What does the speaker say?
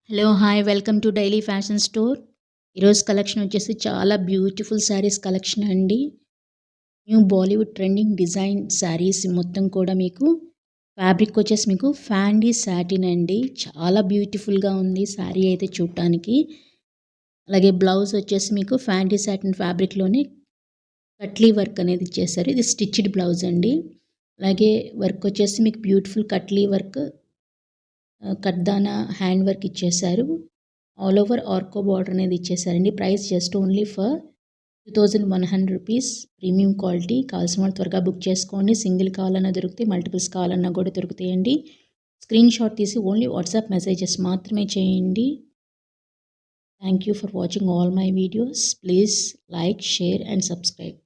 Hello hi welcome to daily fashion store. ఈరోజు collection వచ్చేసి చాలా బ్యూటిఫుల్ శారీస్ కలెక్షన్ అండి. New Bollywood trending design saris మొత్తం కూడా మీకు ఫ్యాబ్రిక్ వచ్చేసి మీకు ఫ్యాండీ సాటిన్ అండి. చాలా బ్యూటిఫుల్గా ఉంది శారీ అయితే చూడటానికి. అలాగే బ్లౌజ్ వచ్చేసి మీకు ఫ్యాండీ సాటిన్ ఫ్యాబ్రిక్లోనే కట్లీ వర్క్ అనేది ఇచ్చేసారు. ఇది స్టిచ్డ్ బ్లౌజ్ అండి. అలాగే వర్క్ వచ్చేసి మీకు బ్యూటిఫుల్ కట్లీ వర్క్, కడ్దానా హ్యాండ్ వర్క్ ఇచ్చేసారు. ఆల్ ఓవర్ ఆర్కో బార్డర్ అనేది ఇచ్చేసారండి. Price just only for 2100 rupees. Premium quality. కావాల్సిన వాళ్ళు త్వరగా బుక్ చేసుకోండి. సింగిల్ కావాలన్నా దొరుకుతాయి, మల్టిపుల్స్ కావాలన్నా కూడా దొరుకుతాయండి. స్క్రీన్ షాట్ తీసి ఓన్లీ వాట్సాప్ మెసేజెస్ మాత్రమే చేయండి. Thank you for watching all my videos. Please like, share and subscribe.